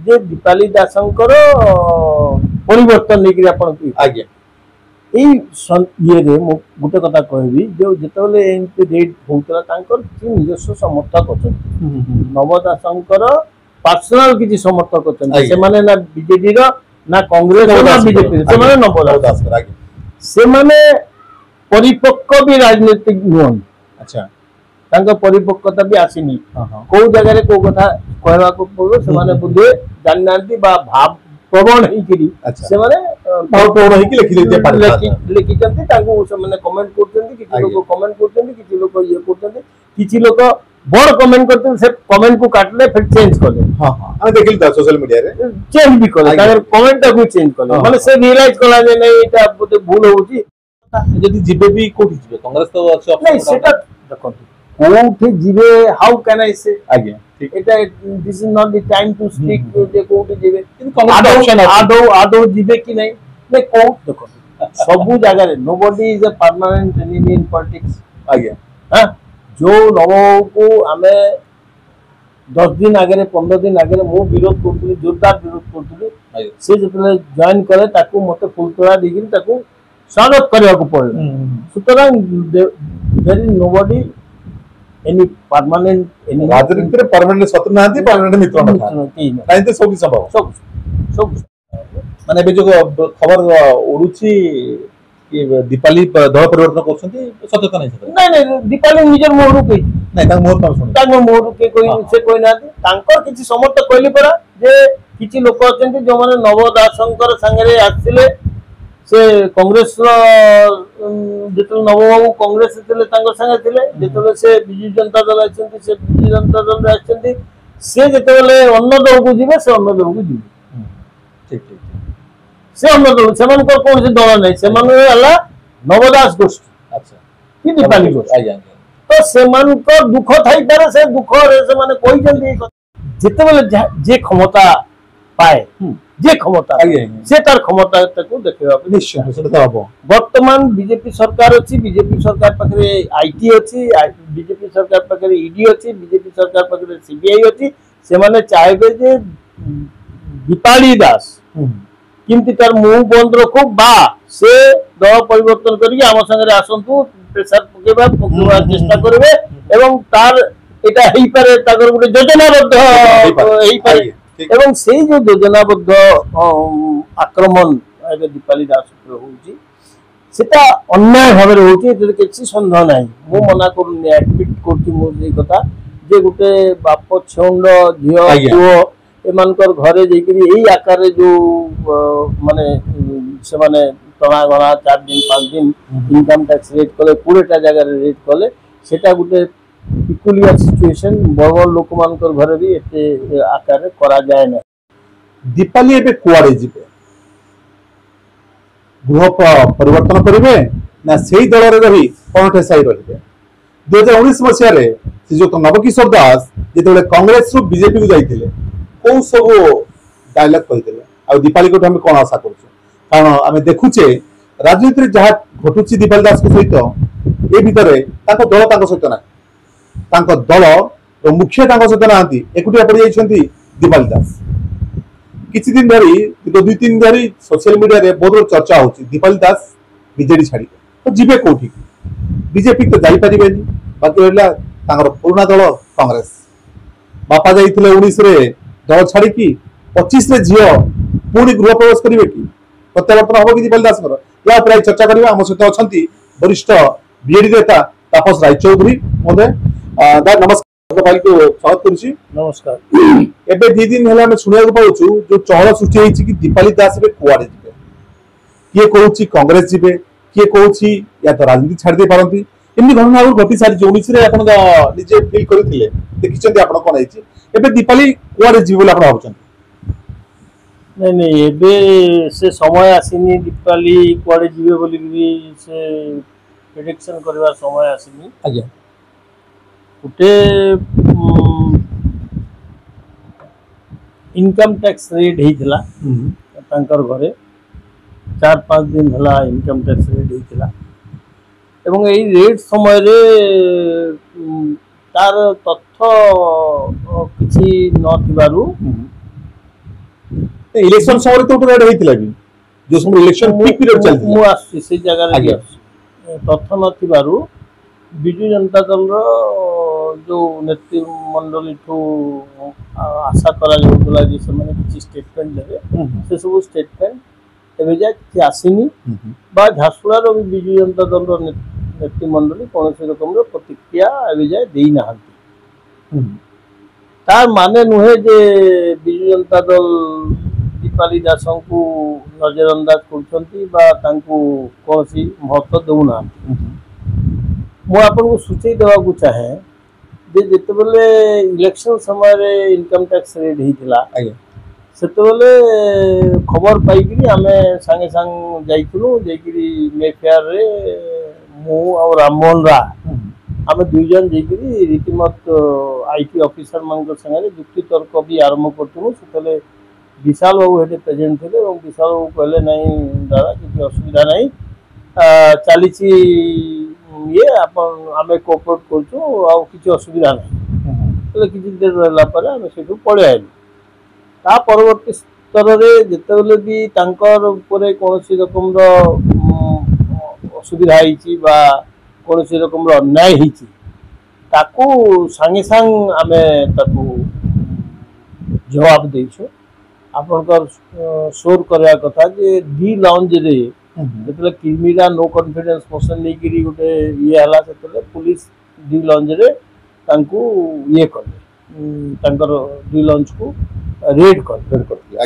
जे दीपाली दासंकर परिवर्तन लेकिन आपण आज्ञा ये गोटे कथा कहबी जो जितेबाला एमपी रेड होता निजस्व समर्थक अच्छा नव दासंकर पर्सनाल किसी समर्थक अच्छा से माने ना बीजेडी ना कांग्रेस ना बीजेपी से माने नव दासंकर से माने परिपक्व भी राजनीतिक नुहन अच्छा तांका परिपक्वता भी आसीनी को जगह को कथा कहवा को पड़ो से माने बुद्धे जाननांती बा भाव प्रवण हेकरी से माने भाव प्रवण हेकि लिखि देते पारे लिखि जंती तांको से माने कमेंट करतंती किछि लोग कमेंट करतंती किछि लोग ये करतंती किछि लोग बड़ कमेंट करते से कमेंट को काटले फिर चेंज करले हां हां हम देखिल त सोशल मीडिया रे चेंज भी करले अगर कमेंट को चेंज करले माने से रियलाइज कला जे नहीं एटा बोते भूल होउची यदि जीबे भी कोठी जीबे कांग्रेस तो अछि ऑप्शन नहीं सेटा देखो कोठी जीबे हाउ कैन आई से आज्ञा ठीक एटा this is not the time to speak जे कोठी जीबे कांग्रेस ऑप्शन आदो जीबे कि नहीं ने को देखो सब जगह रे nobody is a permanent enemy in politics आज्ञा हां जो नवो को हमें 10 दिन आगे 15 दिन आगे मु विरोध करथुली जोरदार विरोध करथुली से जतले जॉइन करे ताकू मते फुलतोड़ा दिगिन ताकू स्वागत करया को पड़े सुतरां there is nobody any permanent any राजनीति रे परमानेंट शत्रु नांती परमानेंट मित्र न था नहीं सब संभव सब माने बे जो खबर उडुची कि दीपाली दल परिवर्तन करछंती सत्यता नहीं नहीं दीपाली निजर मोहरु के नहीं तांग मोहर सुन तांग मोहरु के कोई से कोई ना तांकर किछि समर्थक कहली परा जे किछि लोक अछंती जो माने नव दासंकर संगे आथिले से कांग्रेस जेतल नव बाबू कांग्रेस थिले तांकर संगे थिले जेतले से बिजू जनता दल आछंती से बिजू जनता दल आछंती से जेतले अन्न दल को जिवे से अन्न दल को जिवे ठीक ठीक से अन्न दल से मन को कोन से दल नहीं से मन हला नवदास गोष्ठी अच्छा कि दीपाली गोष्ठी आज्ञा तो से मन को दुख थाई पारे से दुख रे से माने कोई जल्दी जेतेबेले जे क्षमता पाए जे क्षमता से तार क्षमता को देखबा निश्चय सेटा हबो वर्तमान बीजेपी सरकार अछि बीजेपी सरकार पकरे आईटी अछि बीजेपी सरकार पकरे ईडी अछि बीजेपी सरकार पकरे सीबीआई अछि से माने चाहबे जे दीपाली दास किंतु तार मुंह बंद रखो बा से दल परिवर्तन करी आम संगे आसंतु प्रेशर पकेबा चेष्टा करबे एवं तार एटा हेई पारे ताकर गुटे योजनाबद्ध हेई पारे एवं सेही जो योजनाबद्ध आक्रमण एबे दीपाली दास ऊपर होउची सेटा अन्याय भाबे होउची एते किछि संदेह नाही मो मना करूनी एडमिट करती मो जे कथा जे गुटे बाप छौंड झियो पुओ एमानकर घरे जेकरी एही आकार रे जो माने से माने तना गणा 4 दिन 5 दिन इनकम टैक्स रेट कले 20टा जगह रे रेट कले सेटा गुटे पिकुलियर सिचुएशन बड़ लोक मानकर घरे भी एते आकार रे करा जाय ना दीपाली एबे कुआडे जिबे गृह परिवर्तन करिवे ना सेही दल रे रही कोनठे साई रहिबे 2019 मसिया रे से जो नवकिशोर दास जेतेबेले कांग्रेस रु बीजेपी को जाइतिले कौन सब डायलॉग कहिदेले आ दीपाली को हम कोन आशा करछु कारण आमे देखुचे राजनीति जहा घटुची दीपाली दास को सहित ए भितरे ताको दल ताको सहित ना ताको दल रो मुख्य ताको सहित नांती एकुटिया पड़ी जाइछंती दीपाली दास किछि दिन धरी तो 2-3 दिन धरी सोशल मीडिया रे बहुत चर्चा होची दीपाली दास बीजेडी छाड़ी तो जिबे कोठी बीजेपी तो जाई परिबेनी बाकी रहला तांगर पुराना दल कांग्रेस बापा जाइथिले 19 रे दल छाड़ी की 25 रे झियो पूरी गृह प्रवेश करिवे की प्रत्यावर्तन हबो कि दीपाली दास कर या प्राय चर्चा करबा हम सहित अछंती वरिष्ठ बीजेडी नेता तापस राय चौधरी मोदे दा नमस्कार भाई को स्वागत करछि नमस्कार एबे 2 दिन हेला हम सुनिया को पाउछु जो चहल सृष्टि हेछि कि दीपाली दास बे कुआडे जिबे किए कहूछि कांग्रेस जिबे किए कहूछि या तो राजनीति छाड़ दे पारंती इन्नी घटना और घटी सारी 19 रे आपण निजे फील करिथिले देखिछन्ती आपण कोन हेछि एबे दीपाली कुआडे जिबे बोला आपण भाबछन्ती नहीं नहीं एबे से समय आसीनी दीपाली कुआडे जिबे बोली भी से प्रेडिक्शन करबा समय आसीनी आज्ञा उटे इनकम टैक्स रेट हेइतला तांकर घरे 4-5 दिन हला इनकम टैक्स रेट हेइतला एवं एई रेट समय रे तार तथ्य किछि न थिबारु इलेक्शन समय तो रेड होइतिला भी जो समय इलेक्शन पीक पीरियड चलती मु आसी से जगह रे तथ्य नथिबारु विजु जनता दल जो नेतृमंडल ठू आशा करा जाउतला जे से किसी स्टेटमेंट देबे से सब स्टेटमेंट एबे जाय कि आसीनी बा झासुरार भी विजु जनता दल नेतृमंडल कौन से रकम प्रतिक्रिया एबे जाय देई नाहंती तार माने नुहे जे विजु जनता दल दीपाली दास को नजरअंदाज कर कौन सी महत्व देना मुझे सूचई देवा चाहे जिते बेले इलेक्शन समय इनकम टैक्स रेट होता से खबर पाई आम सांगे सांग जाइलु मे फेयर रे मु और राममोहन रा आम दुईजन जाइए रीतिमत आईटी ऑफिसर मान संगे जुक्ति तर्क भी आरंभ करूँ से विशाल बाबू ये प्रेजेंट थे विशाल बाबू कहले नहीं दादा किसी असुविधा नहीं चली ये आम कोअपरेट कर असुविधा नहीं किसी देर रहा आम से पड़े आलु ता परवर्ती स्तर में जिते भी कौन सी रकम असुविधा कौन सी रकम अन्याय सांगे सांग आम जवाब देछो आपनकर शोर करया कथा जे डी लॉन्ज रे जतले किमिरा नो कॉन्फिडेंस मोशन नै करी गोटे ये हला सेतले पुलिस डी लॉन्ज रे तांकू ये करले तांकर डी लॉन्ज को रेड कर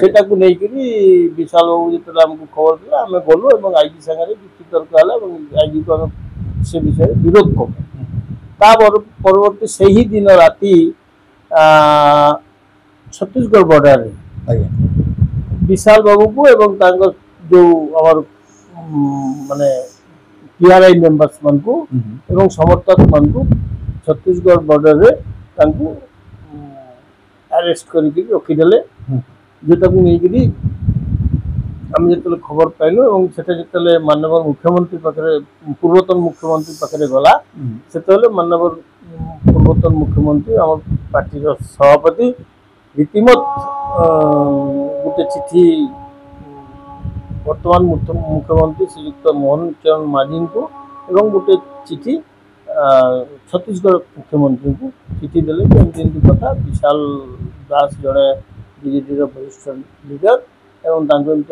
सेटा को नै करी विशाल बाबू जतले हमको खबर दिला हमें बोललो एवं आईजी संगे जुक्ति तर्क हला एवं आईजी को से विषय विरोध को ता परवर्ती सही दिन राती छत्तीसगढ़ बॉर्डर रे विशाल बाबू को एवं जो माने पीआरआई मेंबर्स मन को एवं समर्थक मन को छत्तीसगढ़ बॉर्डर रे अरेस्ट करके रखीदे जोटा को नहीं आम जो खबर पाइलु और से माननीय मुख्यमंत्री पाखे पूर्वतन मुख्यमंत्री पाखे गला से माननीय पूर्वतन मुख्यमंत्री आम पार्टी सभापति रीतिमत गोटे चिठी वर्तमान मुख्यमंत्री श्रीयुक्त मोहन चरण माझी को एवं गोटे चिठी छत्तीसगढ़ मुख्यमंत्री को चिठी देले एमती कथा विशाल दास जड़े बीजेडी वरिष्ठ लीडर एवं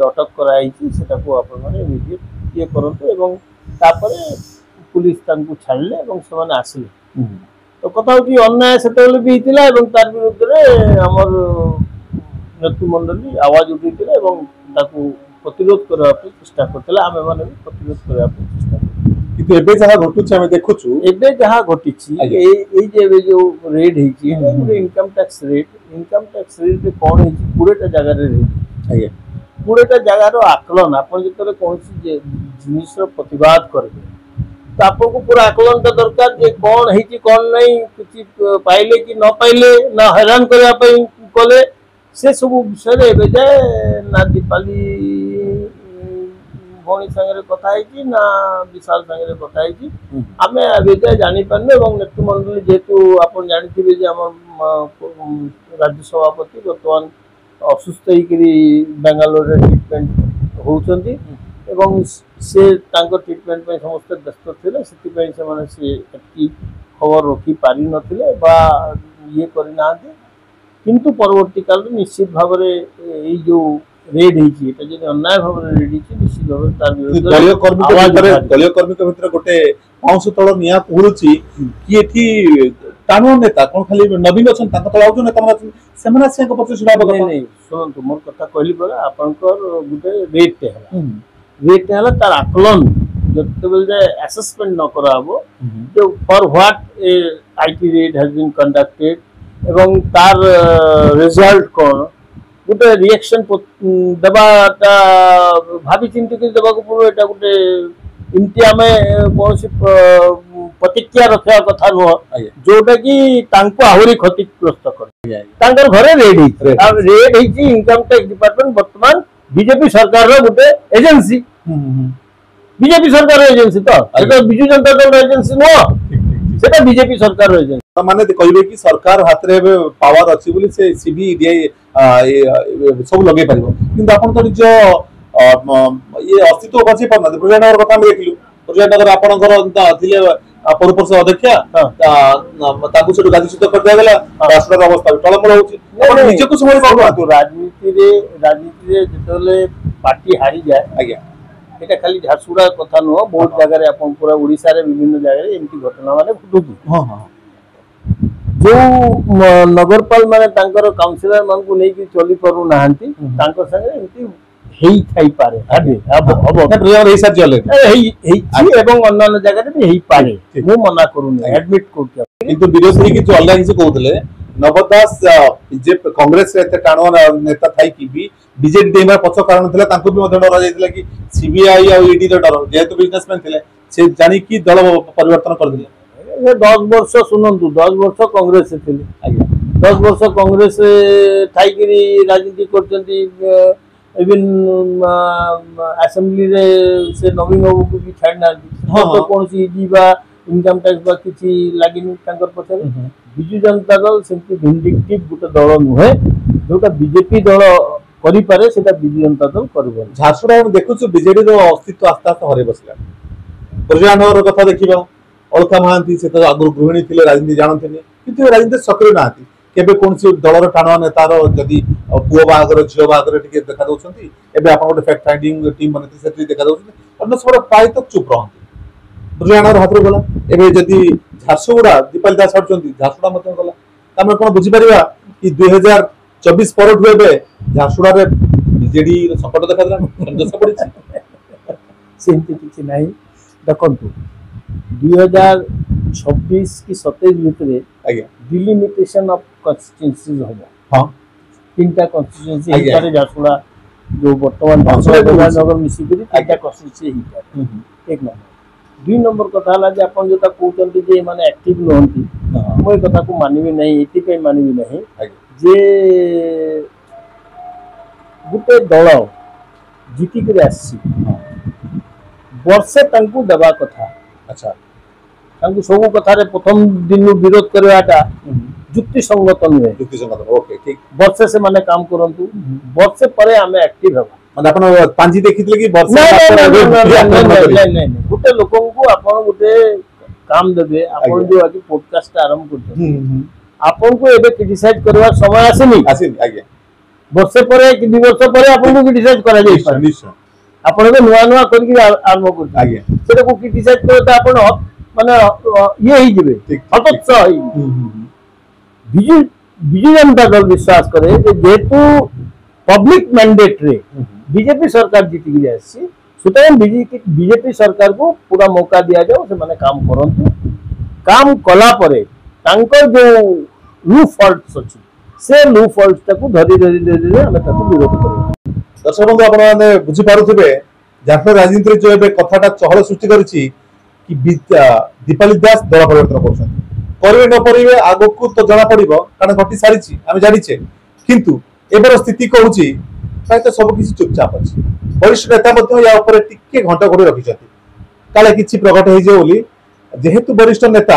अटक कराई इमिडिएट ये करूँ पुलिस छाड़े से आसिले तो कथा हूँ अन्याय से भी होता तार विरुद्ध में आमर नेतृमंडली आवाज उठी प्रतिरोध करने चेष्टा करते आम मैंने भी प्रतिरोध करने चेष्टा जहाँ घटी जो रेड इनकम टैक्स रेट कौन है 20टा जगार रेट 20टा जगार आकलन आप जो कौन जिनिस प्रतिवाद करेंगे तो आपको पूरा आकलन तो दरकार जे कौन है कौन नहीं किसी पाइले कि न पाइले ना हैरान करने कले से सब विषय जाए ना दीपाली भौणी सागर कथा ना विशाल सागर कथा आम जाए जापारे और नेतृमंडली जेहेतु आप जानते आम राज्य सभापति बर्तमान असुस्थ बेंगालोर ट्रिटमेंट होती से ट्रिटमेंट समस्त व्यस्त थे से खबर रखी पारि नथिले बा ये करना किंतु परवर्ती काल निश्चित भाव जो रेड होती अन्याय भाव रेड निश्चित भाव दलीय कर्मी गोटे पाँच तल निया पहुँची कि टाणुआ नेता कौन खाली नवीन अच्छा नेता से शुणु मोर कथा कहली पड़ा आपंकर गोटे रेट है तार आकलन जो असेसमेंट न कराबो जो for what IT raid has been conducted एवं तार रिजल्ट कौन गोटे रिएक्शन देवाटा भाभी चिंती देवा पड़ो यहाँ गोटे इमती आम कौन प्रतिक्रिया रखा कथा नुह जोटा कि आहरी क्षतिग्रस्त कर घरे रेड इनकम टैक्स डिपार्टमेंट बर्तमान बीजेपी सरकार गोटे एजेंसी बीजेपी सरकार एजेंसी तो बिजु जनता दल एजेंसी नुह से बीजेपी सरकार एजेंसी। माने कहबे कि सरकार हाथ रे पावर अछि बोली से सीबी डीआई सब लगे पारिबो किंतु आपण तो निज ये अस्तित्व बची पारना प्रजानगर कथा हम देखलु प्रजानगर आपनकर थिले पौरपरिषद अध्यक्षा ताकू से गादीच्युत कर दिया गेला राष्ट्र अवस्था टलमल होची आपण निजे को समय बाबू राजनीति रे जतले पार्टी हारी जाए आज्ञा এটা খালি ঝারসুড়া কথা নহ বহুত জায়গায় আপন পুরা ওড়িশারে বিভিন্ন জায়গায় এমতি ঘটনা মানে ঘটুছি हां हां जो नगरपाल माने तांकर काउंसिलर मानकु नै कि चली करू नाहंती तांकर संगे एमती हेई थाई पारे आबे अब प्रजानगर एई साथ चले हेई हेई एवं अन्य जगह रे हेई पारे मु मना करूनी एडमिट करके किंतु विरोधी कि जो अलग से कहउतले नवदास बीजेपी कांग्रेस रे एते टाणवा नेता थाई कि भी बीजेपी टीम पछ कारण थिला तांको भी मदन डरा जायतिला कि सीबीआई और ईडी रे डर जेहेतु बिजनेसमैन थिले से जानी कि दल परिवर्तन कर दिले ये 10 वर्ष सुनंतु 10 वर्ष कांग्रेस से थिले आज्ञा 10 वर्ष कांग्रेस थाई कि राजनीति करचंती इवन असेंबली रे से नवीन बाबू को भी छाड़ना तो कौन सी ईडी बा इनकम टैक्स बा किछि लागिनी तांकर पछरे बिजु जनता दल सेंति विंडिक्टिव गुटे दल नुहे जोटा बीजेपी दल करि पारे सेटा बिजु जनता दल करबो झारसुड़ा हम देखुछु बीजेडी रो अस्तित्व आस्ते आस्ते हरे बसला प्रजानगर कथा देखिबा अलका महांती से तो आगु गृहिणी थिले राजनीति जानथेनी किंतु राजनीति सक्रिय नाथि केबे कोनसी दलर टाणवा नेतार जदी पुओ बागर झियो बागर टिके देखा दउछंती एबे आपण गोटे फैक्ट फाइंडिंग टीम बनते सेठी देखा दउछंती अन्य सब प्राय तक चुप रहंती प्रजानगर हाथ रे गला एबे जदी झारसुड़ा दीपाली दास हटचंती झारसुड़ा मत गला तमे कोन बुझी परिबा कि 2024 पर एबे झारसुड़ा रे बीजेडी संकट देखा दला संदेश पड़ी सेंति किछि नाही देखंतु 2026 की 27 भितरे आज्ञा डिलिमिटेशन ऑफ कॉन्स्टिट्यूएंसीज होगा हां तीनटा कॉन्स्टिट्यूएंसी हितारे झारसुड़ा जो वर्तमान नगर मिसी करी तीनटा कॉन्स्टिट्यूएंसी हिता एक नंबर 2 नंबर कथा हला जे अपन जोता कहउचंती जे माने एक्टिव नहंती मोय कथा को मानिबी नहीं इति पे मानिबी नहीं जे गुटे दल जीती करे आसी वर्षे तांकू दबा कथा अच्छा तांकू सब कथा रे प्रथम दिन विरोध करवाटा जुक्ति संगत नुहे युक्ति संगत ओके ठीक वर्षे से माने काम करंतु वर्षे परे हमें एक्टिव हबा माने आपण पांजी देखितले कि वर्ष नहीं गुटे लोकन को आपण गुटे काम देबे आपण जो आज पॉडकास्ट आरंभ करते आपण को एबे क्रिटिसाइज करवा समय आसेनी आज्ञा वर्षे परे कि 2 वर्ष परे आपण को क्रिटिसाइज करा जाय पारे निश्चय आपण को नुआ नुआ करके आरंभ करते आज्ञा सेटा को क्रिटिसाइज करे त आपण माने ये ही जिवे हतोत्साह ही बिजु बिजु जनता दल विश्वास करे जे जेतु पब्लिक मैंडेट रे बीजेपी सरकार जीती गई आसी सुतरां बीजेपी सरकार को पूरा मौका दिया जाओ से माने काम करंतु काम कला परे तांकर जो लू फॉल्ट्स अछि से लू फॉल्ट्स ताकू धरी धरी धरी हमें ताकू विरोध करू दर्शक बंधु आपण माने बुझी पारुथिबे झारखंड राजनीति रे जो एबे कथाटा चहल सृष्टि करछि कि दीपाली दास दल परिवर्तन करछन करिवे न करिवे आगो को तो जणा पड़िबो कारण घटी सारिछि हम जानिछे किंतु एबर स्थिति कहूछि प्राय तो सब किसी चुपचाप अछि वरिष्ठ नेता मध्ये या ऊपर टिके घंटा घोड़ी रखिछथि काले किछि प्रकट हे जे बोली जेहेतु वरिष्ठ नेता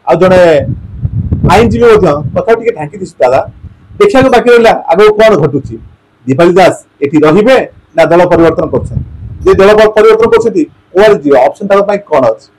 आ जणे आईनजीवी मध्ये कथा टिके ढांकी दिस दादा देखिया को बाकी रहला आगो कोन घटुछि दीपाली दास एठी रहिबे ना दल परिवर्तन करछन जे दल परिवर्तन करछथि ओर जी ऑप्शन ताको पई कोन अछि